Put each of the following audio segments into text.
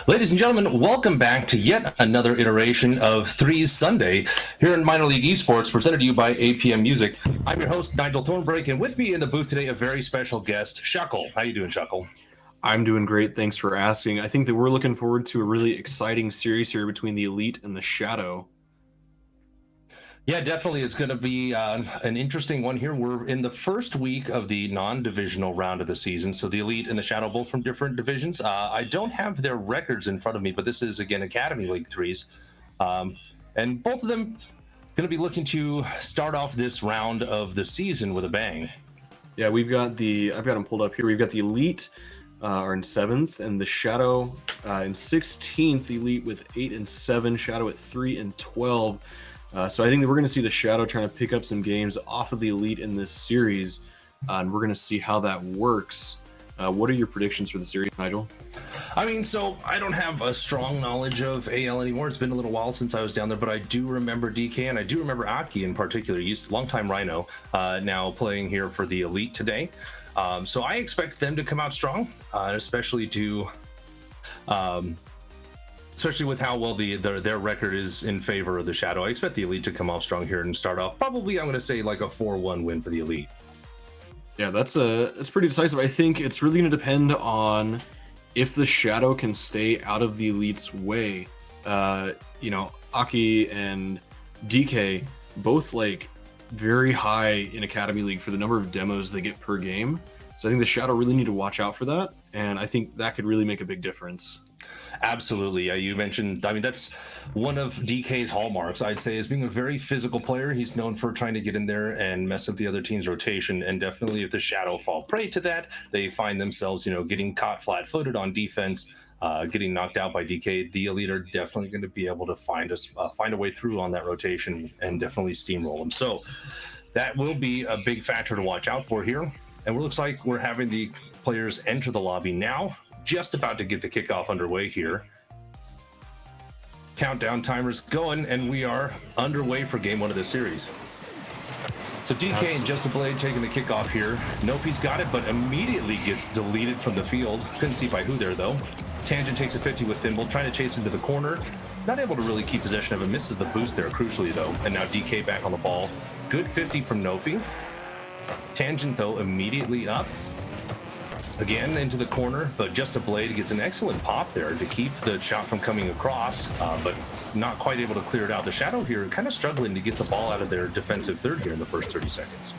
Ladies and gentlemen, welcome back to yet another iteration of Threes Sunday here in Minor League Esports, presented to you by APM Music. I'm your host, Nigel Thornbrake, and with me in the booth today, a very special guest, Shuckle. How you doing, Shuckle? I'm doing great. Thanks for asking. I think that we're looking forward to a really exciting series here between the Elite and the Shadow. Yeah, definitely. It's going to be an interesting one here. We're in the first week of the non-divisional round of the season. So the Elite and the Shadow, both from different divisions. I don't have their records in front of me, but this is, again, Academy League Threes. And both of them going to be looking to start off this round of the season with a bang. Yeah, I've got them pulled up here. We've got the Elite are in 7th, and the Shadow in 16th. The Elite with 8 and 7, Shadow at 3 and 12. So I think that we're going to see the Shadow trying to pick up some games off of the Elite in this series, and we're going to see how that works. What are your predictions for the series, Nigel? I mean, so I don't have a strong knowledge of AL anymore. It's been a little while since I was down there, but I do remember DK, and I do remember Aki in particular. He used longtime Rhino, now playing here for the Elite today. So I expect them to come out strong, especially with how well their record is in favor of the Shadow. I expect the Elite to come off strong here and start off probably, I'm going to say, like a 4-1 win for the Elite. Yeah, that's pretty decisive. I think it's really going to depend on if the Shadow can stay out of the Elite's way. Aki and DK both like very high in Academy League for the number of demos they get per game. So I think the Shadow really need to watch out for that, and I think that could really make a big difference. Absolutely. You mentioned, I mean, that's one of DK's hallmarks, I'd say, is being a very physical player. He's known for trying to get in there and mess up the other team's rotation. And definitely if the Shadow fall prey to that, they find themselves, getting caught flat-footed on defense, getting knocked out by DK. The Elite are definitely going to be able to find a way through on that rotation and definitely steamroll them. So that will be a big factor to watch out for here. And it looks like we're having the players enter the lobby now. Just about to get the kickoff underway here. Countdown timer's going, and we are underway for game 1 of this series. So DK and Just a Blade taking the kickoff here. Nofi's got it, but immediately gets deleted from the field. Couldn't see by who there, though. Tangent takes a 50 with Thimble, trying to chase him to the corner. Not able to really keep possession of him. Misses the boost there, crucially, though. And now DK back on the ball. Good 50 from Nofi. Tangent, though, immediately up. Again into the corner, but Just a Blade gets an excellent pop there to keep the shot from coming across, but not quite able to clear it out. The Shadow here kind of struggling to get the ball out of their defensive third here in the first 30 seconds.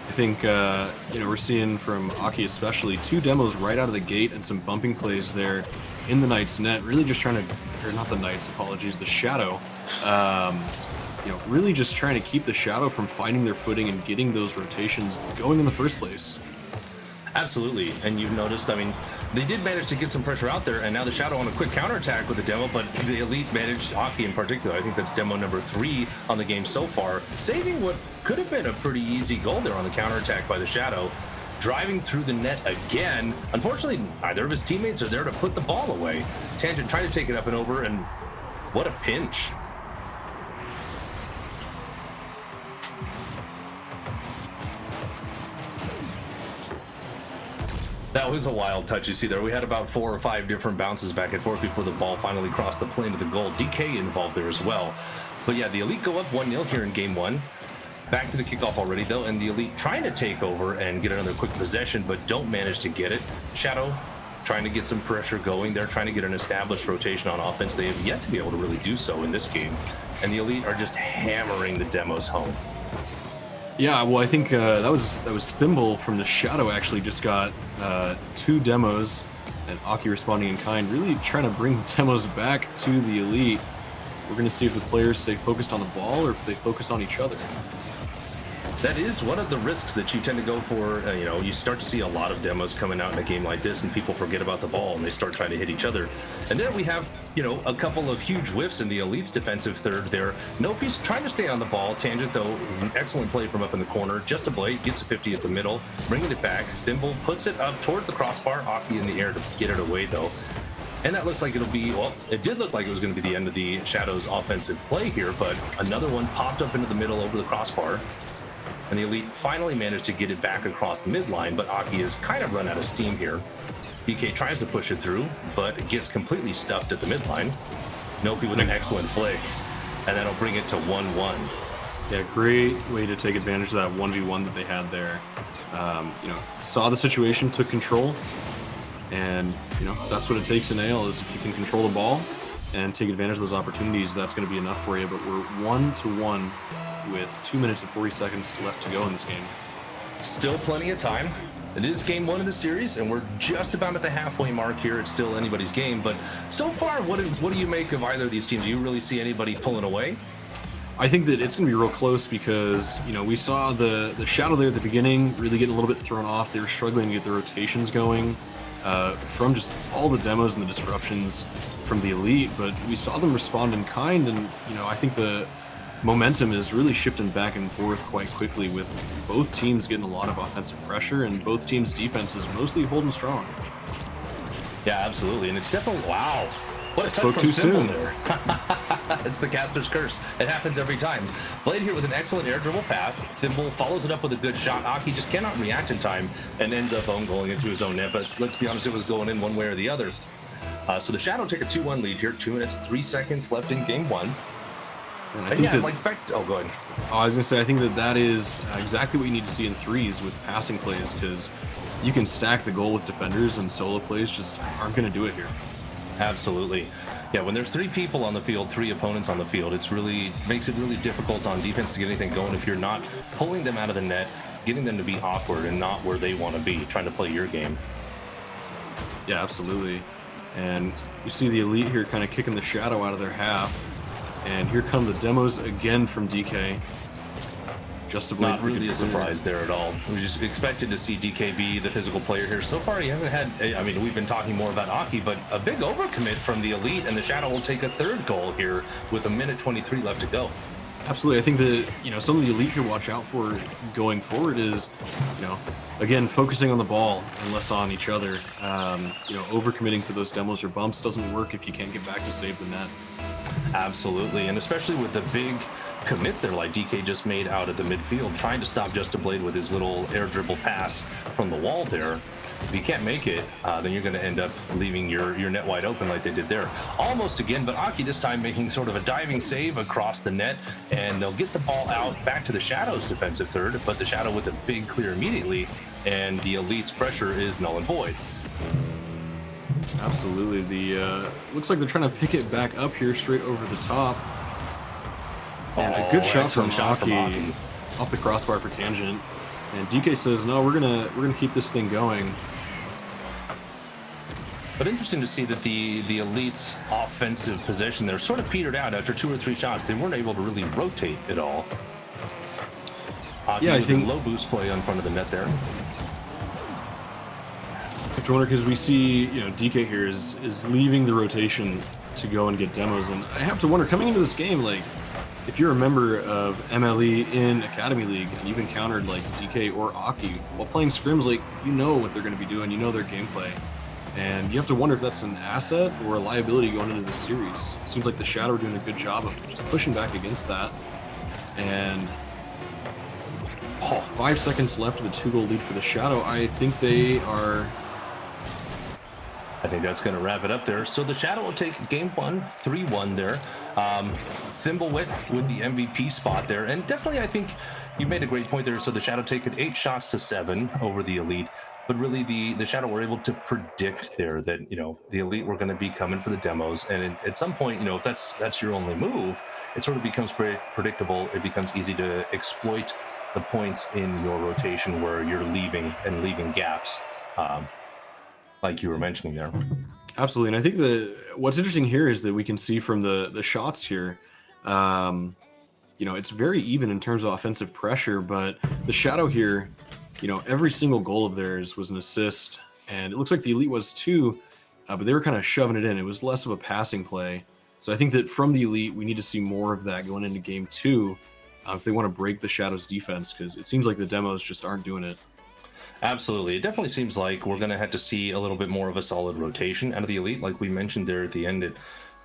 I think, we're seeing from Aki especially 2 demos right out of the gate and some bumping plays there in the Knights net, really just trying to, or not the Knights, apologies, the Shadow, really just trying to keep the Shadow from finding their footing and getting those rotations going in the first place. Absolutely, and you've noticed, I mean, they did manage to get some pressure out there, and now the Shadow on a quick counterattack with the demo, but the Elite managed, Aki in particular, I think that's demo number 3 on the game so far, saving what could have been a pretty easy goal there on the counterattack by the Shadow, driving through the net again. Unfortunately, neither of his teammates are there to put the ball away. Tangent trying to take it up and over, and what a pinch. That was a wild touch you see there. We had about 4 or 5 different bounces back and forth before the ball finally crossed the plane of the goal. DK involved there as well. But yeah, the Elite go up 1-0 here in game 1. Back to the kickoff already though, and the Elite trying to take over and get another quick possession, but don't manage to get it. Shadow trying to get some pressure going. They're trying to get an established rotation on offense. They have yet to be able to really do so in this game. And the Elite are just hammering the demos home. Yeah, well, I think that was Thimble from the Shadow actually just got 2 demos, and Aki responding in kind, really trying to bring demos back to the Elite. We're going to see if the players stay focused on the ball or if they focus on each other. That is one of the risks that you tend to go for. You start to see a lot of demos coming out in a game like this, and people forget about the ball and they start trying to hit each other. And then we have, a couple of huge whiffs in the Elite's defensive third there. Nofi's trying to stay on the ball. Tangent, though, an excellent play from up in the corner. Just a Blade gets a 50 at the middle, bringing it back. Thimble puts it up towards the crossbar. Aki in the air to get it away, though. And that looks like it'll be, well, it did look like it was going to be the end of the Shadow's offensive play here, but another one popped up into the middle over the crossbar. And the Elite finally managed to get it back across the midline, but Aki has kind of run out of steam here. DK tries to push it through, but it gets completely stuffed at the midline. Nofi with an excellent flick, and that'll bring it to 1-1. Yeah, great way to take advantage of that 1v1 that they had there. Saw the situation, took control, and that's what it takes in AL, is if you can control the ball and take advantage of those opportunities, that's going to be enough for you. But we're 1-1 with 2 minutes and 40 seconds left to go in this game. Still plenty of time. It is game 1 of the series, and we're just about at the halfway mark here. It's still anybody's game, but so far, what do you make of either of these teams? Do you really see anybody pulling away? I think that it's going to be real close because, we saw the Shadow there at the beginning really get a little bit thrown off. They were struggling to get the rotations going from just all the demos and the disruptions from the Elite, but we saw them respond in kind, and, I think the momentum is really shifting back and forth quite quickly, with both teams getting a lot of offensive pressure and both teams' defense is mostly holding strong. Yeah, absolutely, and it's definitely, wow. What a touch Spoke from too Thimble soon there. It's the caster's curse. It happens every time. Blade here with an excellent air dribble pass. Thimble follows it up with a good shot. Aki just cannot react in time and ends up own goaling into his own net. But let's be honest, it was going in one way or the other. So the Shadow take a 2-1 lead here. 2 minutes, 3 seconds left in game 1. And I think oh, go ahead. I was going to say, I think that is exactly what you need to see in threes with passing plays, because you can stack the goal with defenders, and solo plays just aren't going to do it here. Absolutely. Yeah, when there's 3 people on the field, 3 opponents on the field, makes it really difficult on defense to get anything going if you're not pulling them out of the net, getting them to be awkward and not where they want to be, trying to play your game. Yeah, absolutely. And you see the Elite here kind of kicking the Shadow out of their half. And here come the demos again from DK. Just not really a surprise there at all. We just expected to see DK be the physical player here. So far, he hasn't had, I mean, we've been talking more about Aki, but a big overcommit from the Elite, and the Shadow will take a 3rd goal here with 1:23 left to go. Absolutely. I think that, some of the Elite should watch out for going forward is, again, focusing on the ball and less on each other. Overcommitting for those demos or bumps doesn't work if you can't get back to save the net. Absolutely, and especially with the big commits there like DK just made out at the midfield, trying to stop Just a Blade with his little air dribble pass from the wall there. If you can't make it, then you're going to end up leaving your net wide open like they did there. Almost again, but Aki this time making sort of a diving save across the net, and they'll get the ball out back to the Shadow's defensive third, but the Shadow with a big clear immediately, and the Elite's pressure is null and void. Absolutely. Looks like they're trying to pick it back up here straight over the top. And a good shot from Aki off the crossbar for tangent. And DK says, "No, we're gonna keep this thing going." But interesting to see that the Elite's offensive position there sort of petered out after 2 or 3 shots. They weren't able to really rotate at all. Aki I think low boost play on front of the net there. I have to wonder, because we see, DK here is leaving the rotation to go and get demos, and I have to wonder, coming into this game, like, if you're a member of MLE in Academy League and you've encountered like DK or Aki while playing scrims, like, what they're going to be doing, their gameplay, and you have to wonder if that's an asset or a liability going into this series. It seems like the Shadow are doing a good job of just pushing back against that, and 5 seconds left with a 2-goal lead for the Shadow. I think that's going to wrap it up there. So the Shadow will take game 1, 3-1 there. Thimblewit with the MVP spot there. And definitely, I think you made a great point there. So the Shadow taken 8 shots to 7 over the Elite. But really, the Shadow were able to predict there that, the Elite were going to be coming for the demos. And at some point, if that's your only move, it sort of becomes very predictable. It becomes easy to exploit the points in your rotation where you're leaving gaps. Like you were mentioning there. Absolutely. And I think what's interesting here is that we can see from the shots here, it's very even in terms of offensive pressure, but the Shadow here, every single goal of theirs was an assist, and it looks like the Elite was too, but they were kind of shoving it in. It was less of a passing play. So I think that from the Elite, we need to see more of that going into game 2 if they want to break the Shadow's defense, because it seems like the demos just aren't doing it. Absolutely. It definitely seems like we're going to have to see a little bit more of a solid rotation out of the Elite. Like we mentioned there at the end,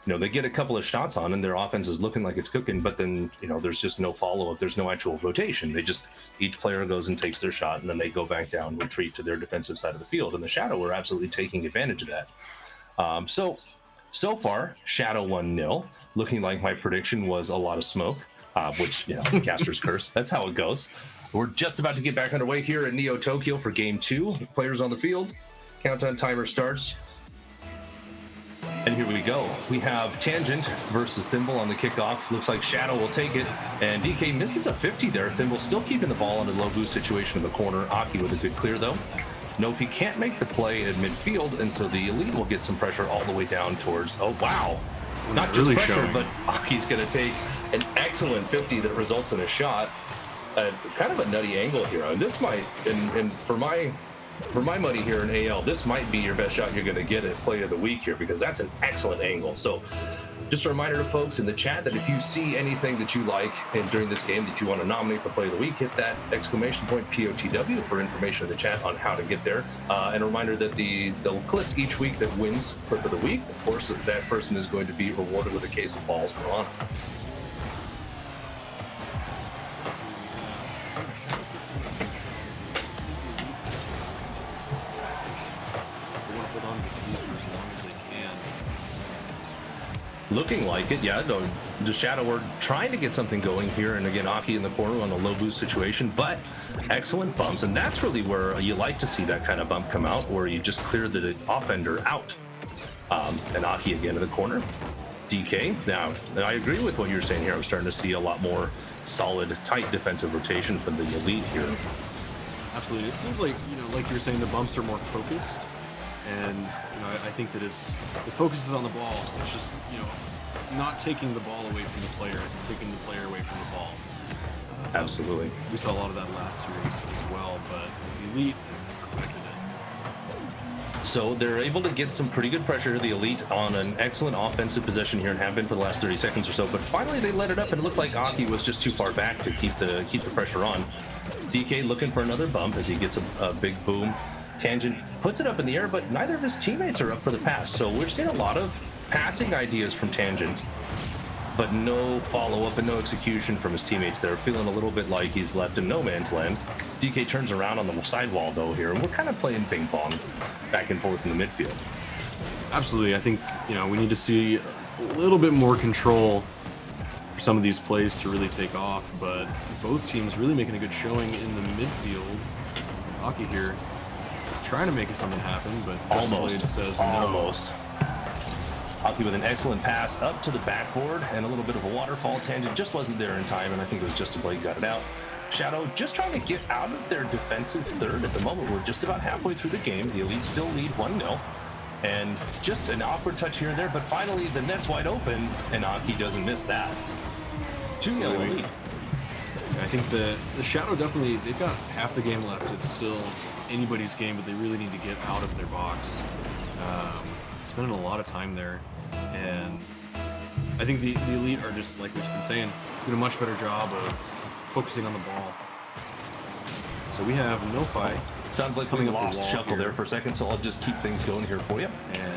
they get a couple of shots on and their offense is looking like it's cooking, but then, there's just no follow-up. There's no actual rotation. Each player goes and takes their shot, and then they go back down, retreat to their defensive side of the field. And the Shadow were absolutely taking advantage of that. So far, Shadow 1-0, looking like my prediction was a lot of smoke, which, caster's curse. That's how it goes. We're just about to get back underway here at Neo Tokyo for Game 2. Players on the field. Countdown timer starts. And here we go. We have Tangent versus Thimble on the kickoff. Looks like Shadow will take it. And DK misses a 50 there. Thimble still keeping the ball in a low boost situation in the corner. Aki with a good clear, though. Nofi can't make the play at midfield, and so the Elite will get some pressure all the way down towards... Oh, wow. Not just really pressure, but Aki's going to take an excellent 50 that results in a shot. Kind of a nutty angle here. And this might... And for my money here in AL, this might be your best shot you're going to get at Play of the Week here, because that's an excellent angle. So just a reminder to folks in the chat that if you see anything that you like during this game that you want to nominate for Play of the Week, hit that exclamation point POTW for information in the chat on how to get there. And a reminder that they'll clip each week that wins Clip of the Week. Of course, that person is going to be rewarded with a case of balls per honor. Looking like it, yeah. The Shadow are trying to get something going here, and again, Aki in the corner on a low boost situation, but excellent bumps, and that's really where you like to see that kind of bump come out, where you just clear the offender out. And Aki again in the corner. DK, now I agree with what you're saying here. I'm starting to see a lot more solid, tight defensive rotation from the Elite here. Absolutely. It seems like, like you're saying, the bumps are more focused. And I think that it focuses on the ball. It's just not taking the ball away from the player, taking the player away from the ball. Absolutely. We saw a lot of that last series as well, but the Elite perfected it. So they're able to get some pretty good pressure to the Elite on an excellent offensive possession here, and have been for the last 30 seconds or so. But finally they let it up, and it looked like Aki was just too far back to keep the pressure on. DK looking for another bump as he gets a big boom. Tangent puts it up in the air, but neither of his teammates are up for the pass. So we're seeing a lot of passing ideas from Tangent, but no follow-up and no execution from his teammates. They're feeling a little bit like he's left in no man's land. DK turns around on the sidewall, though, here, and we're kind of playing ping-pong back and forth in the midfield. Absolutely. I think, we need to see a little bit more control for some of these plays to really take off, but both teams really making a good showing in the midfield. Aki here trying to make something happen, but almost says almost. Aki with an excellent pass up to the backboard and a little bit of a waterfall. Tangent just wasn't there in time, and I think it was just a play got it out. Shadow just trying to get out of their defensive third at the moment. We're just about halfway through the game. The Elite still lead 1-0, and just an awkward touch here and there, but finally the net's wide open, and Aki doesn't miss that. 2-0 Elite. I think the Shadow definitely, they've got half the game left. It's still anybody's game, but they really need to get out of their box. Spending a lot of time there, and I think the Elite are just, like we've been saying, doing a much better job of focusing on the ball. So we have Nofi. Sounds like we lost Shuckle there for a second, so I'll just keep things going here for you. And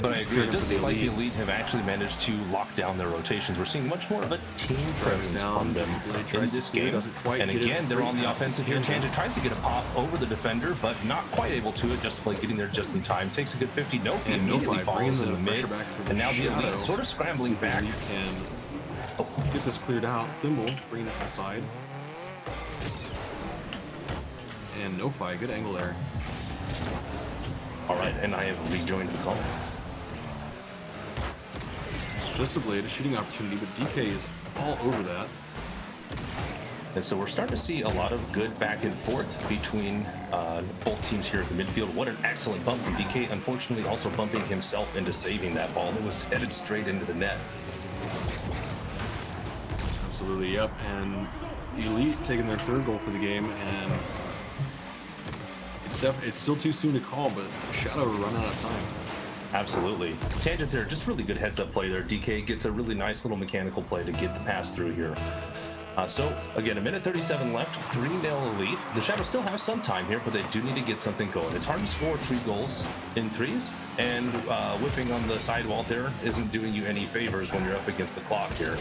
but I agree, it does seem like the Elite have actually managed to lock down their rotations. We're seeing much more of a team presence from them in this game. And again, they're on the offensive here. Tangent tries to get a pop over the defender, but not quite able to. Just like getting there just in time. Takes a good 50. Nofi immediately follows in the mid. And now the Elite sort of scrambling back. And get this cleared out. Thimble bringing it to the side. And Nofi, good angle there. All right, and I have rejoined the call. It's just a blade, a shooting opportunity, but DK is all over that. And so we're starting to see a lot of good back and forth between both teams here at the midfield. What an excellent bump from DK. Unfortunately, also bumping himself into saving that ball that was headed straight into the net. Absolutely, yep. And the Elite taking their third goal for the game, and it's still too soon to call, but Shadow will run out of time. Absolutely. Tangent there, just really good heads-up play there. DK gets a really nice little mechanical play to get the pass through here. So again, a minute 37 left, 3-0 Elite. The Shadows still have some time here, but they do need to get something going. It's hard to score 3 goals in threes, and whipping on the sidewall there isn't doing you any favors when you're up against the clock here.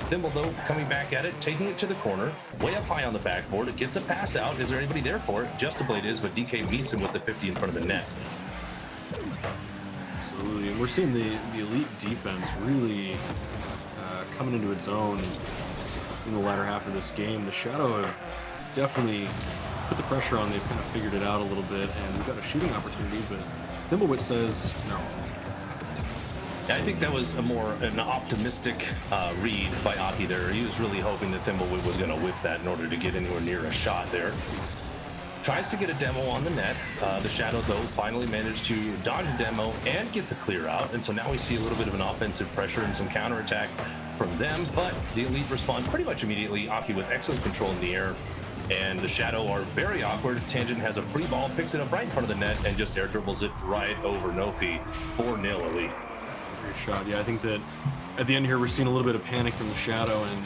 Thimble, though, coming back at it, taking it to the corner, way up high on the backboard. It gets a pass out. Is there anybody there for it? Just a Blade is, but DK meets him with the 50 in front of the net. Absolutely, and we're seeing the Elite defense really coming into its own in the latter half of this game. The Shadow have definitely put the pressure on. They've kind of figured it out a little bit, and we've got a shooting opportunity, but Thimblewit says no. I think that was an optimistic read by Aki there. He was really hoping that Thimblewit was going to whiff that in order to get anywhere near a shot there. Tries to get a demo on the net. The Shadow, though, finally managed to dodge a demo and get the clear out. And so now we see a little bit of an offensive pressure and some counterattack from them. But the Elite respond pretty much immediately. Aki with excellent control in the air. And the Shadow are very awkward. Tangent has a free ball, picks it up right in front of the net, and just air dribbles it right over Nofi. 4-0 Elite. Great shot. Yeah, I think that at the end here, we're seeing a little bit of panic from the Shadow, and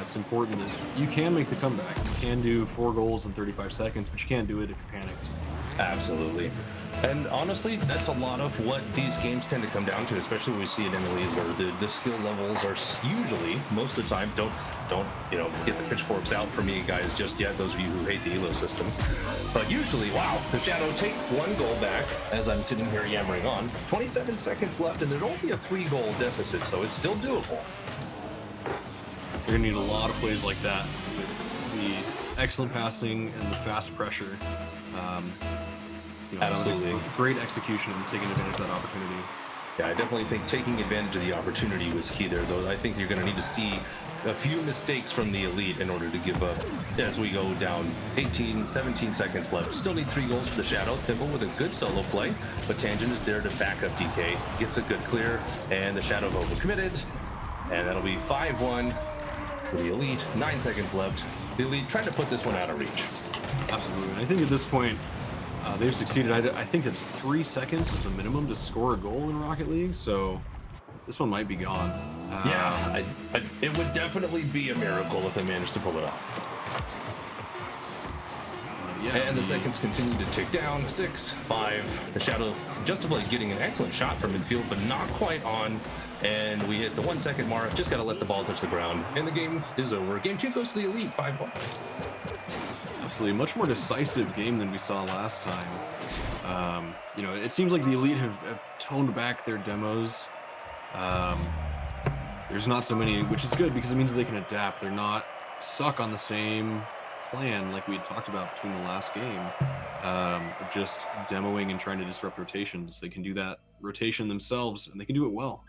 it's important that you can make the comeback. You can do 4 goals in 35 seconds, but you can't do it if you're panicked. Absolutely. And honestly, that's a lot of what these games tend to come down to, especially when we see it in MLE, where the skill levels are usually, most of the time, don't get the pitchforks out for me, guys, just yet, those of you who hate the ELO system. But usually, wow, the Shadow take 1 goal back, as I'm sitting here yammering on. 27 seconds left, and there's only a 3-goal deficit, so it's still doable. You're going to need a lot of plays like that with the excellent passing and the fast pressure. Absolutely. Great execution and taking advantage of that opportunity. Yeah, I definitely think taking advantage of the opportunity was key there, though. I think you're going to need to see a few mistakes from the Elite in order to give up as we go down 17 seconds left. Still need 3 goals for the Shadow. Thimble with a good solo play, but Tangent is there to back up DK. Gets a good clear, and the Shadow overcommitted, and that'll be 5-1 for the Elite. 9 seconds left. The Elite trying to put this one out of reach. Absolutely. And I think at this point, they've succeeded. I think it's 3 seconds is the minimum to score a goal in Rocket League, so this one might be gone. Yeah, it would definitely be a miracle if they managed to pull it off. And the seconds continue to tick down. 6, 5. The Shadow just getting an excellent shot from midfield, but not quite on. And we hit the 1 second mark. Just got to let the ball touch the ground. And the game is over. Game 2 goes to the Elite, 5-1. Absolutely, much more decisive game than we saw last time. It seems like the Elite have toned back their demos. There's not so many, which is good because it means that they can adapt. They're not stuck on the same plan like we had talked about between the last game, of just demoing and trying to disrupt rotations. They can do that rotation themselves, and they can do it well.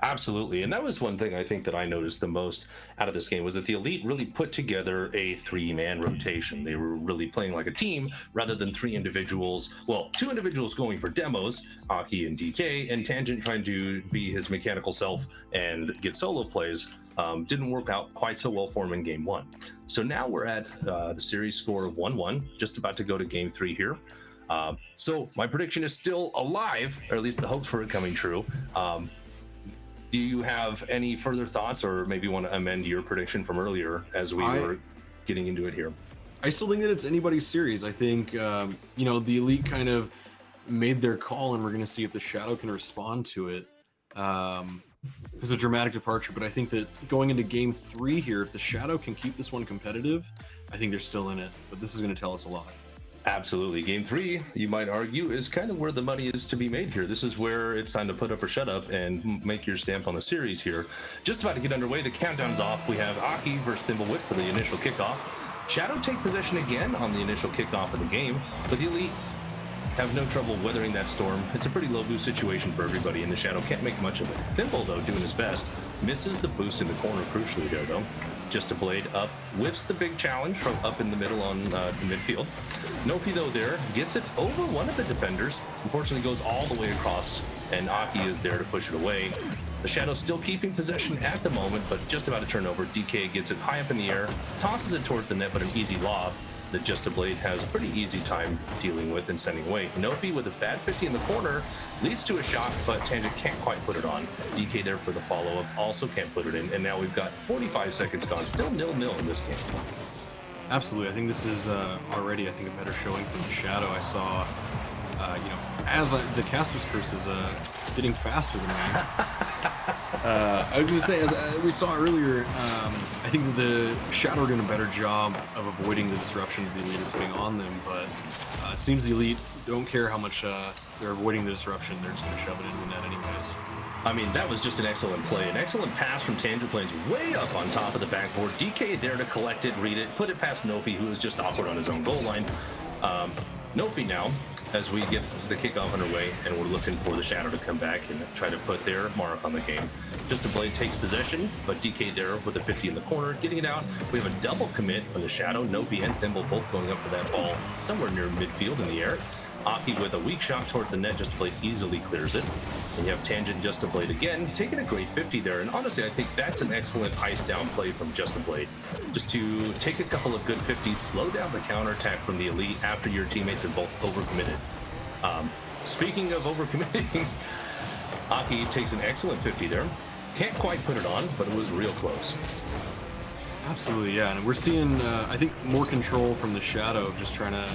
Absolutely. And that was one thing I think that I noticed the most out of this game was that the Elite really put together a 3-man rotation. They were really playing like a team rather than 3 individuals. Well, 2 individuals going for demos, Aki and DK, and Tangent trying to be his mechanical self and get solo plays. Didn't work out quite so well for him in game 1. So now we're at the series score of 1-1, just about to go to game 3 here. So my prediction is still alive, or at least the hopes for it coming true. Do you have any further thoughts, or maybe want to amend your prediction from earlier as we were getting into it here? I still think that it's anybody's series. I think, the Elite kind of made their call, and we're going to see if the Shadow can respond to it. It's a dramatic departure, but I think that going into game 3 here, if the Shadow can keep this one competitive, I think they're still in it. But this is going to tell us a lot. Absolutely. Game 3, you might argue, is kind of where the money is to be made here. This is where it's time to put up or shut up and make your stamp on the series here. Just about to get underway. The countdown's off. We have Aki versus Thimblewit for the initial kickoff. Shadow take possession again on the initial kickoff of the game, but the Elite have no trouble weathering that storm. It's a pretty low boost situation for everybody, and the Shadow can't make much of it. Thimble, though, doing his best. Misses the boost in the corner crucially there, though. Just a Blade up, whips the big challenge from up in the middle on the midfield. Nofi, though, there gets it over one of the defenders. Unfortunately, goes all the way across, and Aki is there to push it away. The Shadow still keeping possession at the moment, but just about to turn over. DK gets it high up in the air, tosses it towards the net, but an easy lob. that Just a Blade has a pretty easy time dealing with and sending away. Nofi with a bad 50 in the corner leads to a shot, but Tangent can't quite put it on. DK there for the follow-up, also can't put it in, and now we've got 45 seconds gone, still 0-0 in this game. Absolutely, I think this is already, I think, a better showing from the Shadow. I saw, as the caster's curse is getting faster than mine. I was going to say, as we saw earlier, I think that the Shadow are doing a better job of avoiding the disruptions the Elite are putting on them, but it seems the Elite don't care how much they're avoiding the disruption. They're just going to shove it into the net anyways. I mean, that was just an excellent play. An excellent pass from Tangent Plains way up on top of the backboard. DK there to collect it, read it, put it past Nofi, who is just awkward on his own goal line. Nofi now, as we get the kickoff underway, and we're looking for the Shadow to come back and try to put their mark on the game. Just a Blade takes possession, but DK there with a 50 in the corner, getting it out. We have a double commit from the Shadow. Nofi and Thimble both going up for that ball somewhere near midfield in the air. Aki with a weak shot towards the net. Just a Blade easily clears it. And you have Tangent, Just a Blade again, taking a great 50 there. And honestly, I think that's an excellent ice down play from Just a Blade. Just to take a couple of good 50s, slow down the counterattack from the Elite after your teammates have both overcommitted. Speaking of overcommitting, Aki takes an excellent 50 there. Can't quite put it on, but it was real close. Absolutely, yeah. And we're seeing, I think, more control from the Shadow, just trying to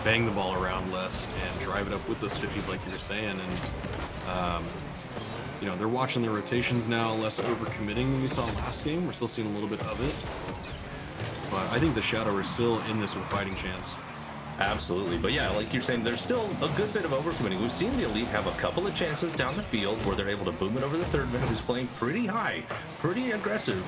bang the ball around less and drive it up with those 50s like you were saying. And, they're watching their rotations now, less overcommitting than we saw last game. We're still seeing a little bit of it. But I think the Shadow are still in this with a fighting chance. Absolutely. But yeah, like you're saying, there's still a good bit of overcommitting. We've seen the Elite have a couple of chances down the field where they're able to boom it over the third man, who's playing pretty high, pretty aggressive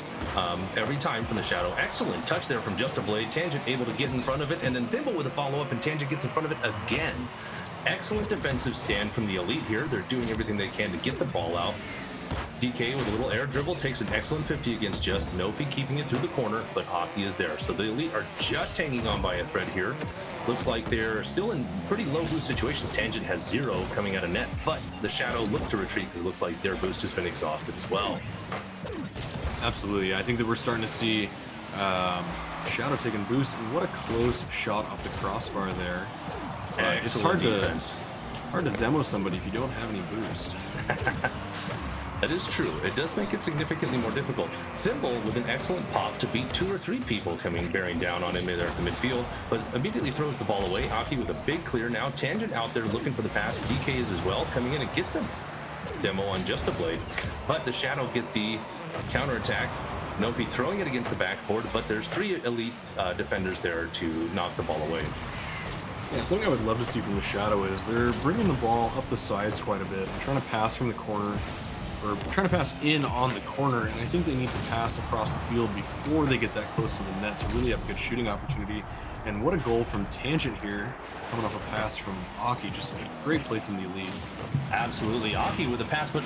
every time from the Shadow. Excellent touch there from Just a Blade. Tangent able to get in front of it, and then Thimble with a follow-up, and Tangent gets in front of it again. Excellent defensive stand from the Elite here. They're doing everything they can to get the ball out. DK with a little air dribble takes an excellent 50 against Just. Nofi keeping it through the corner, but Aki is there. So the Elite are just hanging on by a thread here. Looks like they're still in pretty low boost situations. Tangent has 0 coming out of net, but the Shadow look to retreat because it looks like their boost has been exhausted as well. Absolutely. I think that we're starting to see Shadow taking boost, and what a close shot off the crossbar there. It's hard to demo somebody if you don't have any boost. That is true. It does make it significantly more difficult. Thimble with an excellent pop to beat 2 or 3 people bearing down on him there at the midfield, but immediately throws the ball away. Aki with a big clear now. Tangent out there looking for the pass. DK is as well, coming in and gets him. Demo on Just a Blade, but the Shadow get the counterattack. Nofi throwing it against the backboard, but there's 3 Elite defenders there to knock the ball away. Yeah, something I would love to see from the Shadow is they're bringing the ball up the sides quite a bit and trying to pass from the corner, or trying to pass in on the corner, and I think they need to pass across the field before they get that close to the net to really have a good shooting opportunity. And what a goal from Tangent here, coming off a pass from Aki. Just a great play from the Elite. Absolutely. Aki with a pass, but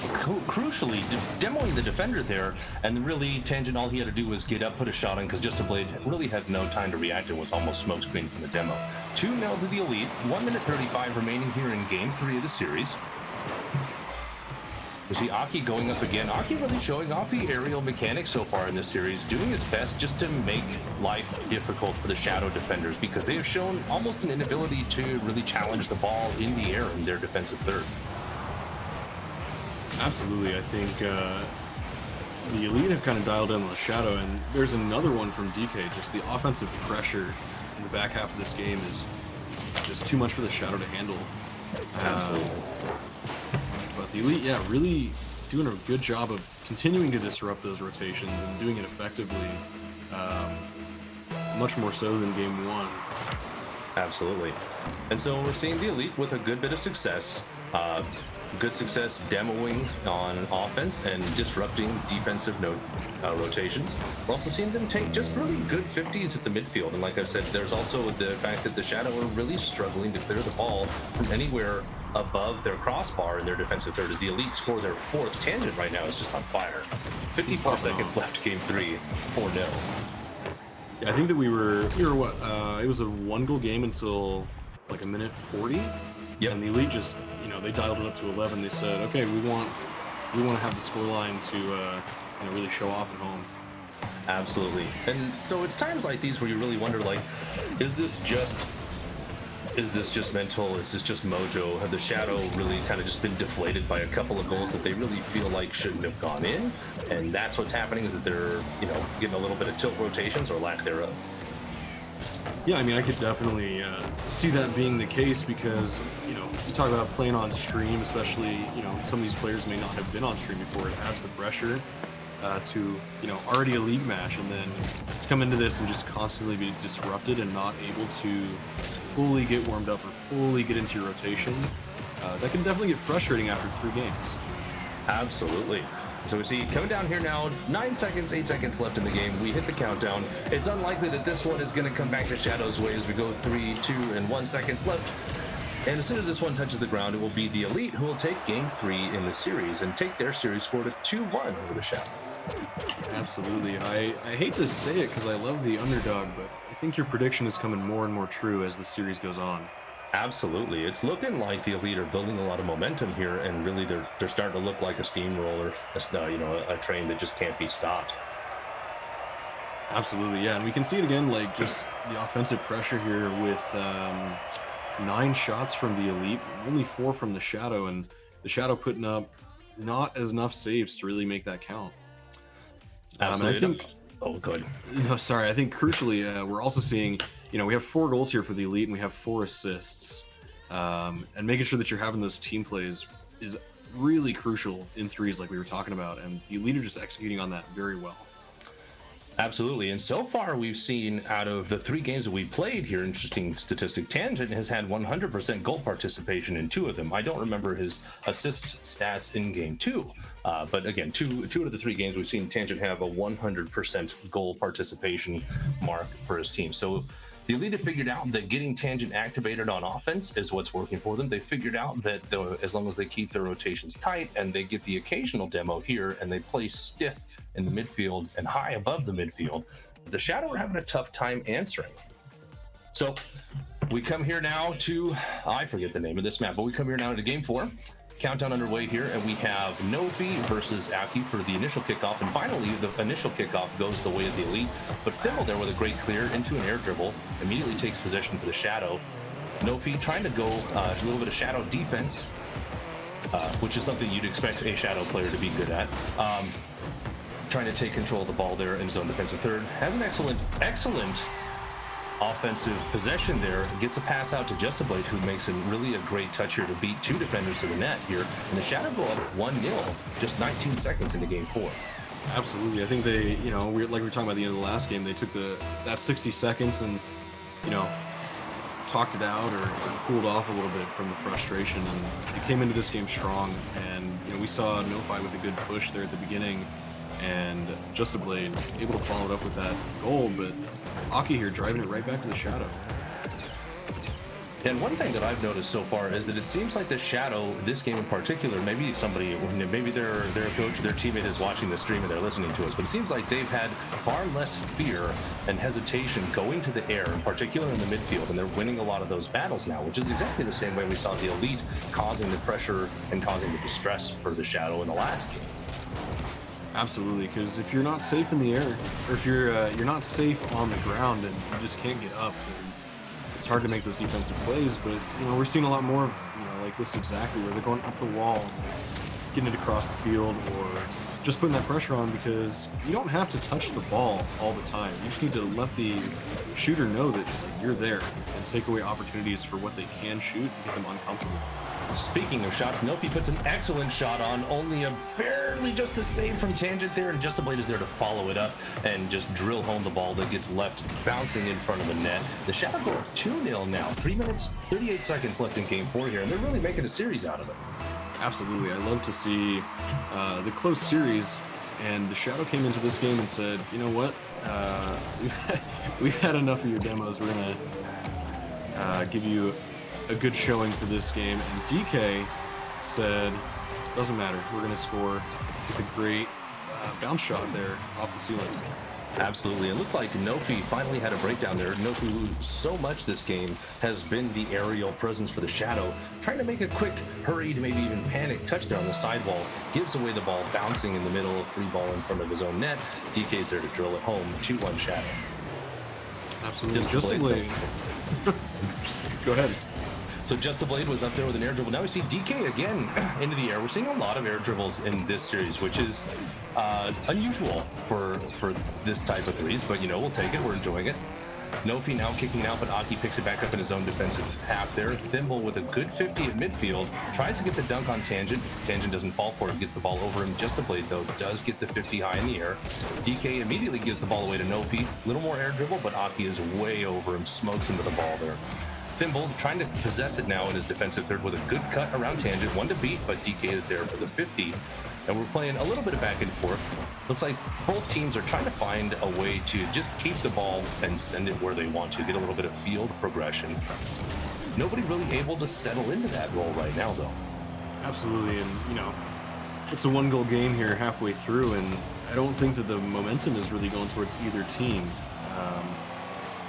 crucially demoing the defender there, and really Tangent, all he had to do was get up, put a shot in, because Just a Blade really had no time to react and was almost smokescreen from the demo. 2-0 to the Elite, 1 minute 35 remaining here in game 3 of the series. We see Aki going up again. Aki really showing off the aerial mechanics so far in this series, doing his best just to make life difficult for the Shadow defenders, because they have shown almost an inability to really challenge the ball in the air in their defensive third. Absolutely. I think the Elite have kind of dialed in on the Shadow, and there's another one from DK. Just the offensive pressure in the back half of this game is just too much for the Shadow to handle. Absolutely. But the Elite, yeah, really doing a good job of continuing to disrupt those rotations and doing it effectively, much more so than game 1. Absolutely. And so we're seeing the Elite with a good bit of success. Good success demoing on offense and disrupting defensive rotations. We're also seeing them take just really good 50s at the midfield. And like I said, there's also the fact that the Shadow are really struggling to clear the ball from anywhere above their crossbar in their defensive third, as the Elite score their 4th. Tangent right now is just on fire. 54 seconds left, game 3, 4-0. Yeah, I think that we were what? It was a 1-goal game until like a minute 40. Yep. And the Elite just, they dialed it up to 11. They said, okay, we want to have the scoreline to, really show off at home. Absolutely. And so it's times like these where you really wonder, like, is this just mental? Is this just mojo? Have the Shadow really kind of just been deflated by a couple of goals that they really feel like shouldn't have gone in? And that's what's happening, is that they're, getting a little bit of tilt rotations or lack thereof. Yeah, I mean, I could definitely see that being the case because, you talk about playing on stream, especially, some of these players may not have been on stream before. It adds the pressure to, already a league match, and then to come into this and just constantly be disrupted and not able to fully get warmed up or fully get into your rotation, that can definitely get frustrating after 3 games. Absolutely. So we see coming down here now, 9 seconds, 8 seconds left in the game. We hit the countdown. It's unlikely that this one is going to come back to Shadow's way as we go 3, 2, and 1 seconds left. And as soon as this one touches the ground, it will be the Elite who will take game 3 in the series and take their series score to 2-1 over the Shadow. Absolutely. I hate to say it because I love the underdog, but I think your prediction is coming more and more true as the series goes on. Absolutely. It's looking like the Elite are building a lot of momentum here, and really they're starting to look like a steamroller, a train that just can't be stopped. Absolutely, yeah. And we can see it again, like just the offensive pressure here with 9 shots from the Elite, only 4 from the Shadow, and the Shadow putting up not as enough saves to really make that count. Absolutely. I think, oh, good. No, sorry. I think crucially, we're also seeing, we have 4 goals here for the Elite, and we have 4 assists. And making sure that you're having those team plays is really crucial in threes, like we were talking about. And the Elite are just executing on that very well. Absolutely. And so far, we've seen out of the 3 games that we played here, interesting statistic, Tangent has had 100% goal participation in 2 of them. I don't remember his assist stats in game 2. But again, two out of the 3 games we've seen Tangent have a 100% goal participation mark for his team. So the Elite have figured out that getting Tangent activated on offense is what's working for them. They figured out that as long as they keep their rotations tight and they get the occasional demo here and they play stiff in the midfield and high above the midfield, the Shadow are having a tough time answering. So we come here now to, I forget the name of this map, but we come here now to game 4. Countdown underway here, and we have Novi versus Aki for the initial kickoff, and finally the initial kickoff goes the way of the Elite, but Fimmel there with a great clear into an air dribble immediately takes possession for the Shadow. Novi trying to go a little bit of Shadow defense, which is something you'd expect a Shadow player to be good at. Trying to take control of the ball there in zone defensive third. Has an excellent offensive possession there. Gets a pass out to Justablade, who makes really a great touch here to beat 2 defenders to the net here. And the Shadow go up 1-0, just 19 seconds into game 4. Absolutely. I think they, like we were talking about at the end of the last game, they took that 60 seconds and, talked it out or cooled off a little bit from the frustration. And they came into this game strong. And, we saw Nofi with a good push there at the beginning. And Justablade able to follow it up with that goal, but Aki here driving it right back to the Shadow. And one thing that I've noticed so far is that it seems like the Shadow, this game in particular, maybe their coach, their teammate is watching the stream and they're listening to us, but it seems like they've had far less fear and hesitation going to the air, in particular in the midfield, and they're winning a lot of those battles now, which is exactly the same way we saw the Elite causing the pressure and causing the distress for the Shadow in the last game. Absolutely, because if you're not safe in the air, or if you're not safe on the ground and you just can't get up, then it's hard to make those defensive plays. But we're seeing a lot more of like this exactly, where they're going up the wall, getting it across the field, or just putting that pressure on, because you don't have to touch the ball all the time. You just need to let the shooter know that you're there and take away opportunities for what they can shoot and get them uncomfortable. Speaking of shots, Nofi puts an excellent shot on, only barely just a save from Tangent there, and Justablade is there to follow it up and just drill home the ball that gets left bouncing in front of the net. The Shadow go 2-0 now, 3 minutes, 38 seconds left in game 4 here, and they're really making a series out of it. Absolutely. I love to see the close series, and the Shadow came into this game and said, you know what, we've had enough of your demos. We're going to give you a good showing for this game. And DK said, doesn't matter, we're going to score with a great bounce shot there off the ceiling. Absolutely. It looked like Nofi finally had a breakdown there. Nofi, who so much this game has been the aerial presence for the Shadow, trying to make a quick, hurried, maybe even panic touch there on the sidewall, gives away the ball, bouncing in the middle of free ball in front of his own net. DK's there to drill it home, 2-1 Shadow. Absolutely. Just a blade. Go ahead. So Just a Blade was up there with an air dribble. Now we see DK again into the air. We're seeing a lot of air dribbles in this series, which is unusual for this type of threes, but you know, we'll take it. We're enjoying it. Nofi now kicking out, but Aki picks it back up in his own defensive half there. Thimble with a good 50 at midfield, tries to get the dunk on Tangent. Tangent doesn't fall for it, gets the ball over him. Just a Blade, though, does get the 50 high in the air. DK immediately gives the ball away to Nofi. A little more air dribble, but Aki is way over him, smokes into the ball there. Thimble trying to possess it now in his defensive third with a good cut around Tangent. One to beat, but DK is there for the 50. And we're playing a little bit of back and forth. Looks like both teams are trying to find a way to just keep the ball and send it where they want to, get a little bit of field progression. Nobody really able to settle into that role right now, though. Absolutely, and you know, it's a one-goal game here halfway through, and I don't think that the momentum is really going towards either team.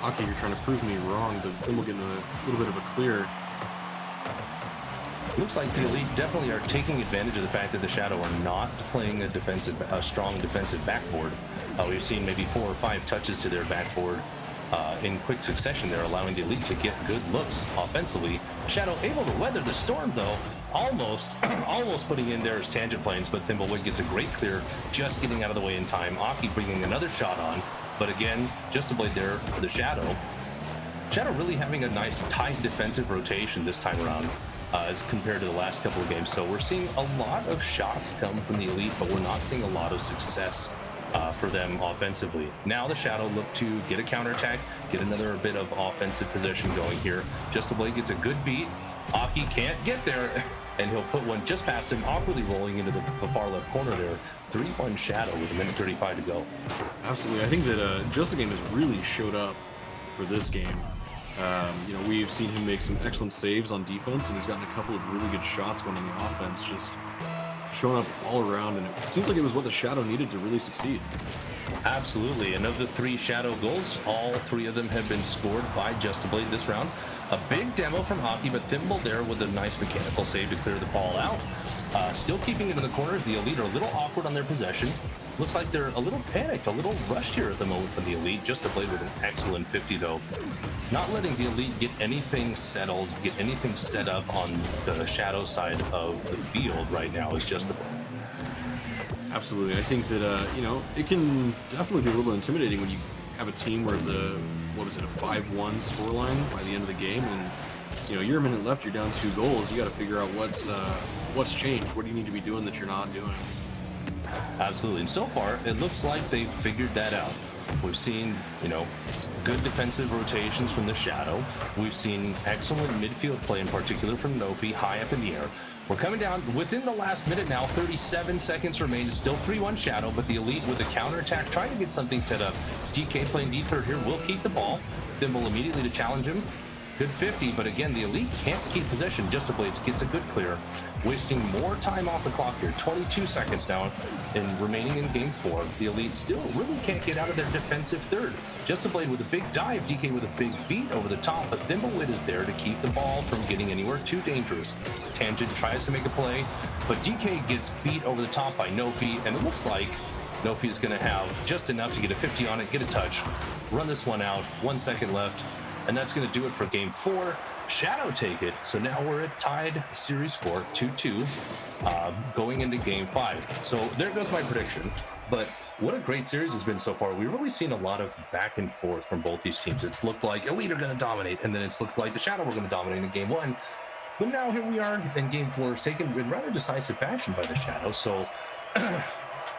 Aki, you're trying to prove me wrong, but Thimble getting a little bit of a clear. Looks like the Elite definitely are taking advantage of the fact that the Shadow are not playing a strong defensive backboard. We've seen maybe 4 or 5 touches to their backboard in quick succession. They're allowing the Elite to get good looks offensively. Shadow able to weather the storm, though. Almost putting in there his Tangent planes, but Thimblewood gets a great clear, just getting out of the way in time. Aki bringing another shot on. But again, Just a Blade there for the Shadow. Shadow really having a nice tight defensive rotation this time around as compared to the last couple of games. So we're seeing a lot of shots come from the Elite, but we're not seeing a lot of success for them offensively. Now the Shadow look to get a counterattack, get another bit of offensive possession going here. Just a Blade gets a good beat. Aki can't get there, and he'll put one just past him, awkwardly rolling into the far left corner there. 3-1 Shadow with 1:35 to go. Absolutely. I think that Just a Game has really showed up for this game. You know, we've seen him make some excellent saves on defense, and he's gotten a couple of really good shots going on the offense, just showing up all around, and it seems like it was what the Shadow needed to really succeed. Absolutely, and of the 3 Shadow goals, all 3 of them have been scored by Just a Blade this round. A big demo from Aki, but Thimble there with a nice mechanical save to clear the ball out. Still keeping it in the corners. The Elite are a little awkward on their possession. Looks like they're a little panicked, a little rushed here at the moment for the Elite. Just a Blade with an excellent 50, though. Not letting the Elite get anything settled, get anything set up on the Shadow side of the field right now is Just a Blade. Absolutely. I think that, you know, it can definitely be a little intimidating when you have a team where it's a 5-1 scoreline by the end of the game, and you know, you're a minute left, you're down 2 goals. You got to figure out what's changed. What do you need to be doing that you're not doing? Absolutely. And so far, it looks like they've figured that out. We've seen, you know, good defensive rotations from the Shadow. We've seen excellent midfield play, in particular from Nofi, high up in the air. We're coming down within the last minute now. 37 seconds remain. It's still 3-1 Shadow, but the Elite with a counterattack trying to get something set up. DK playing deep third here will keep the ball. Thimble immediately to challenge him. Good 50, but again, the Elite can't keep possession. Just a Blade gets a good clear, wasting more time off the clock here. 22 seconds now and remaining in game 4. The Elite still really can't get out of their defensive third. Just a Blade with a big dive, DK with a big beat over the top, but Thimblewood is there to keep the ball from getting anywhere too dangerous. Tangent tries to make a play, but DK gets beat over the top by Nofi, and it looks like Nofi is going to have just enough to get a 50 on it, get a touch, run this one out. 1 second left. And that's going to do it for game 4. Shadow take it. So now we're at tied series score, 2-2, going into game 5. So there goes my prediction. But what a great series has been so far. We've really seen a lot of back and forth from both these teams. It's looked like Elite are going to dominate, and then it's looked like the Shadow were going to dominate in game 1. But now here we are, and game 4 is taken in rather decisive fashion by the Shadow. So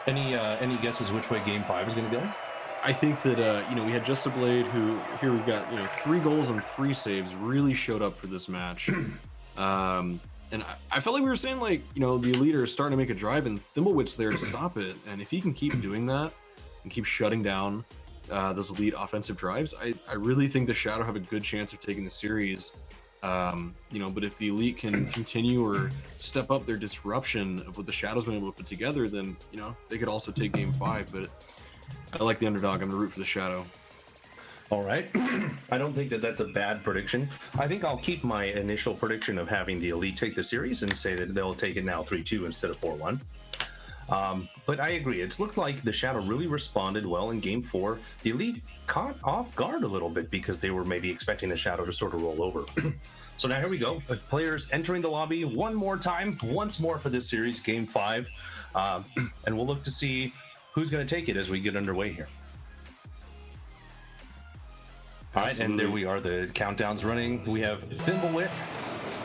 any guesses which way game 5 is going to go? I think that, you know, we had Just a Blade, who here we've got, you know, 3 goals and 3 saves, really showed up for this match. And I felt like we were saying, like, you know, the Elite are starting to make a drive, and Thimblewood's there to stop it. And if he can keep doing that and keep shutting down those Elite offensive drives, I really think the Shadow have a good chance of taking the series. You know, but if the Elite can continue or step up their disruption of what the Shadow's been able to put together, then, you know, they could also take game 5. But I like the underdog. I'm gonna root for the Shadow. All right. I don't think that that's a bad prediction. I think I'll keep my initial prediction of having the Elite take the series and say that they'll take it now 3-2 instead of 4-1. But I agree. It's looked like the Shadow really responded well in Game 4. The Elite caught off guard a little bit because they were maybe expecting the Shadow to sort of roll over. So now here we go. Players entering the lobby one more time, once more for this series, Game 5. And we'll look to see who's going to take it as we get underway here. All right, and there we are. The countdown's running. We have Thimblewit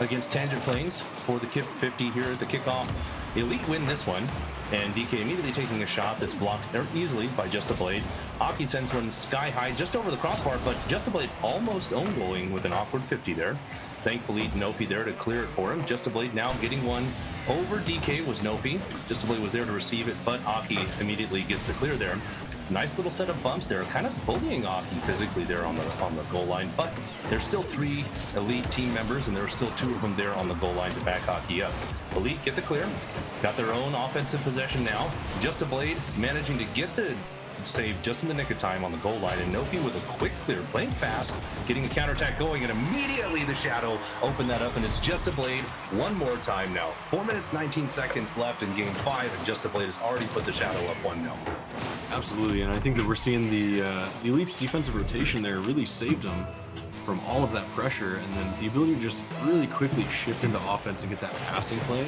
against Tangent Plains for the KIP 50 here at the kickoff. Elite win this one, and DK immediately taking a shot that's blocked easily by Just a Blade. Aki sends one sky high just over the crossbar, but Just a Blade almost own-goaling with an awkward 50 there. Thankfully, Nofi there to clear it for him. Just a Blade now getting one over DK was Nofi. Just a Blade was there to receive it, but Aki immediately gets the clear there. Nice little set of bumps there, kind of bullying Aki physically there on the goal line, but there's still 3 Elite team members, and there are still 2 of them there on the goal line to back Aki up. Elite get the clear, got their own offensive possession now. Just a Blade managing to get the save just in the nick of time on the goal line, and Nofi with a quick clear, playing fast, getting a counterattack going, and immediately the Shadow opened that up, and it's Just a Blade one more time now. 4 minutes, 19 seconds left in Game 5, and Just a Blade has already put the Shadow up 1-0. Absolutely, and I think that we're seeing the Elite's defensive rotation there really saved them from all of that pressure, and then the ability to just really quickly shift into offense and get that passing play.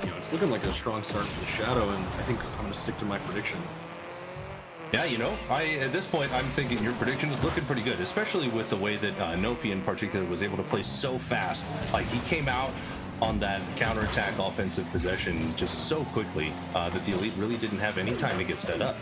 It's looking like a strong start for the Shadow, and I think I'm going to stick to my prediction. Yeah, at this point, I'm thinking your prediction is looking pretty good, especially with the way that Nofi in particular was able to play so fast. Like, he came out on that counterattack offensive possession just so quickly that the Elite really didn't have any time to get set up.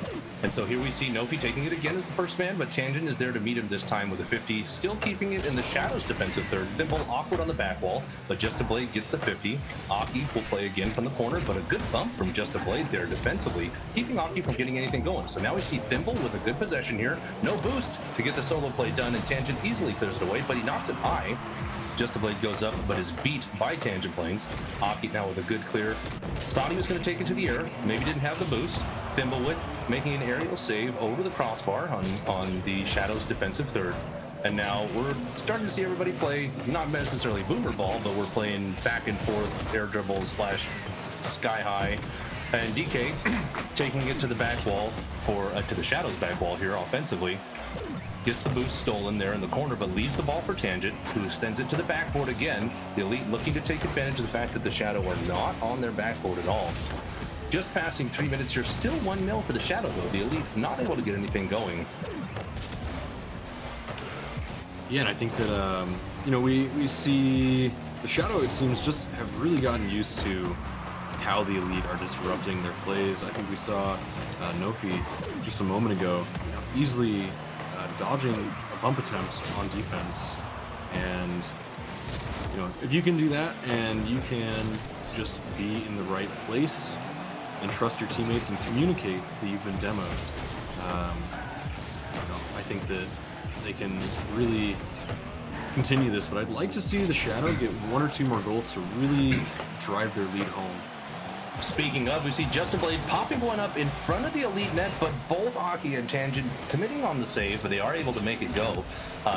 And so here we see Nofi taking it again as the first man, but Tangent is there to meet him this time with a 50, still keeping it in the Shadow's defensive third. Thimble awkward on the back wall, but Just a Blade gets the 50. Aki will play again from the corner, but a good bump from Just a Blade there defensively, keeping Aki from getting anything going. So now we see Thimble with a good possession here. No boost to get the solo play done, and Tangent easily clears it away, but he knocks it high. Just a Blade goes up, but is beat by Tangent Plains. Aki now with a good clear. Thought he was going to take it to the air. Maybe didn't have the boost. Thimblewit making an aerial save over the crossbar on the Shadow's defensive third. And now we're starting to see everybody play, not necessarily boomer ball, but we're playing back and forth air dribbles / sky high. And DK taking it to the back wall to the Shadow's back wall here offensively. Gets the boost stolen there in the corner, but leaves the ball for Tangent, who sends it to the backboard again. The Elite looking to take advantage of the fact that the Shadow are not on their backboard at all. Just passing 3 minutes here, still 1-0 for the Shadow, though. The Elite not able to get anything going. Yeah, and I think that, we see the Shadow, it seems, just have really gotten used to how the Elite are disrupting their plays. I think we saw Nofi just a moment ago easily dodging a bump attempt on defense, and if you can do that and you can just be in the right place and trust your teammates and communicate that you've been demoed, I think that they can really continue this. But I'd like to see the Shadow get 1 or 2 more goals to really drive their lead home. Speaking of, we see Just a Blade popping one up in front of the Elite net, but both Aki and Tangent committing on the save, but they are able to make it go.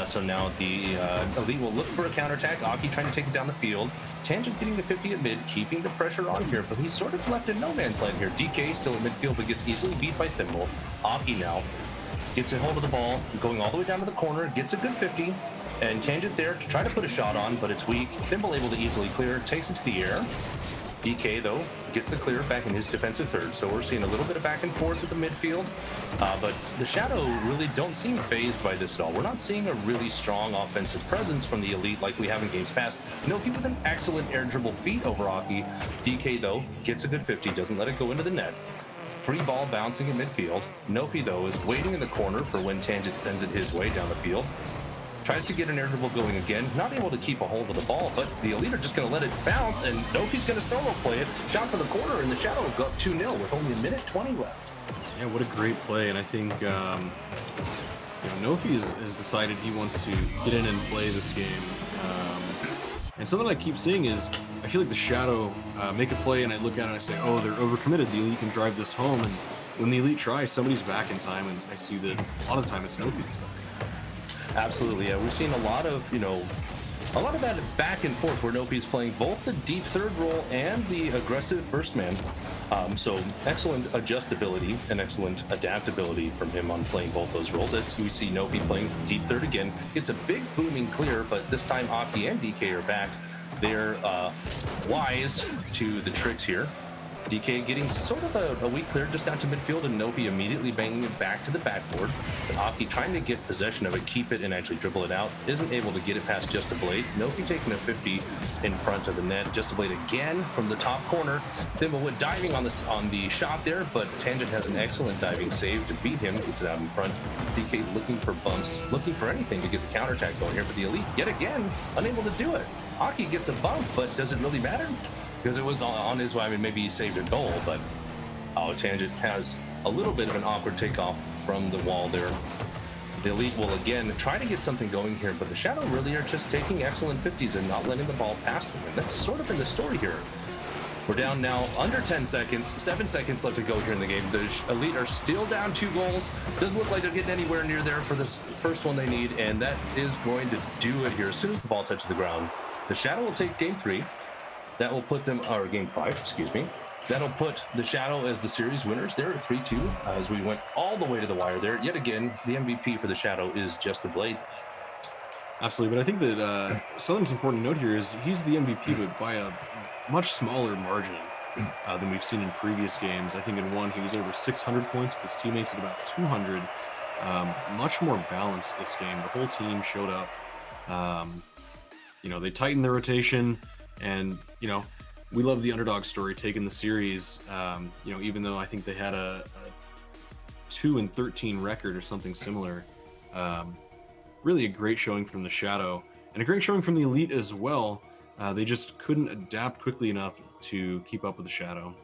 So now the Elite will look for a counterattack. Aki trying to take it down the field. Tangent getting the 50 at mid, keeping the pressure on here, but he's sort of left in no man's land here. DK still at midfield, but gets easily beat by Thimble. Aki now gets a hold of the ball, going all the way down to the corner, gets a good 50, and Tangent there to try to put a shot on, but it's weak. Thimble able to easily clear, takes it to the air. DK, though, gets the clear back in his defensive third, so we're seeing a little bit of back and forth with the midfield, but the Shadow really don't seem phased by this at all. We're not seeing a really strong offensive presence from the Elite like we have in games past. Nofi with an excellent air dribble beat over Aki. DK, though, gets a good 50, doesn't let it go into the net. Free ball bouncing in midfield. Nofi, though, is waiting in the corner for when Tangent sends it his way down the field. Tries to get an air dribble going again, not able to keep a hold of the ball, but the Elite are just going to let it bounce, and Nofi's going to solo play it. Shot for the corner, and the Shadow will go up 2-0 with only 1:20 left. Yeah, what a great play, and I think Nofi has decided he wants to get in and play this game. And something I keep seeing is, I feel like the Shadow make a play, and I look at it and I say, oh, they're overcommitted. The Elite can drive this home, and when the Elite try, somebody's back in time, and I see that a lot of the time it's Nofi that's back. Absolutely, yeah. We've seen a lot of, a lot of that back and forth where Nofi's playing both the deep third role and the aggressive first man. So excellent adjustability and excellent adaptability from him on playing both those roles. As we see Nofi playing deep third again, it's a big booming clear, but this time Aki and DK are back. They're wise to the tricks here. DK getting sort of a weak clear just down to midfield, and Nofi immediately banging it back to the backboard. But Aki trying to get possession of it, keep it, and actually dribble it out. Isn't able to get it past Just a Blade. Nofi taking a 50 in front of the net. Just a Blade again from the top corner. Thimblewood diving on the shot there, but Tangent has an excellent diving save to beat him. Gets it out in front. DK looking for bumps, looking for anything to get the counterattack going here, but the Elite, yet again, unable to do it. Aki gets a bump, but does it really matter? Because it was on his way. I mean, maybe he saved a goal, but Tangent has a little bit of an awkward takeoff from the wall there. The Elite will again try to get something going here, but the Shadow really are just taking excellent 50s and not letting the ball pass them. And that's sort of been the story here. We're down now under 10 seconds, 7 seconds left to go here in the game. The Elite are still down 2 goals. Doesn't look like they're getting anywhere near there for this first one they need, and that is going to do it here as soon as the ball touches the ground. The Shadow will take game 3. That will put them, or game 5, excuse me. That'll put the Shadow as the series winners there at 3-2 as we went all the way to the wire there. Yet again, the MVP for the Shadow is Just a Blade. Absolutely, but I think that something's important to note here is he's the MVP, but by a much smaller margin than we've seen in previous games. I think in one, he was over 600 points with his teammates at about 200. Much more balanced this game. The whole team showed up. They tightened their rotation. And, we love the underdog story taking the series, even though I think they had a 2-13 record or something similar. Really a great showing from the Shadow and a great showing from the Elite as well. They just couldn't adapt quickly enough to keep up with the Shadow.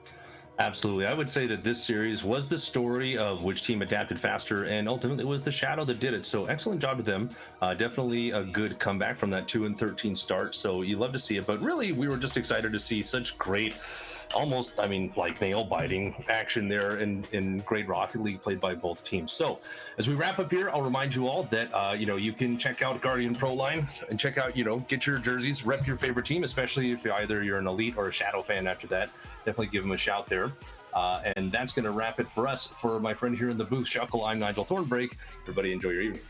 Absolutely. I would say that this series was the story of which team adapted faster, and ultimately it was the Shadow that did it. So excellent job to them. Definitely a good comeback from that 2-13 start. So you love to see it. But really, we were just excited to see such great, almost, like nail-biting action there in great Rocket League played by both teams. So as we wrap up here, I'll remind you all that, you can check out Guardian Pro Line and check out, get your jerseys, rep your favorite team, especially if either you're an Elite or a Shadow fan after that. Definitely give them a shout there. And that's going to wrap it for us. For my friend here in the booth, Shuckle, I'm Nigel Thornbreak. Everybody enjoy your evening.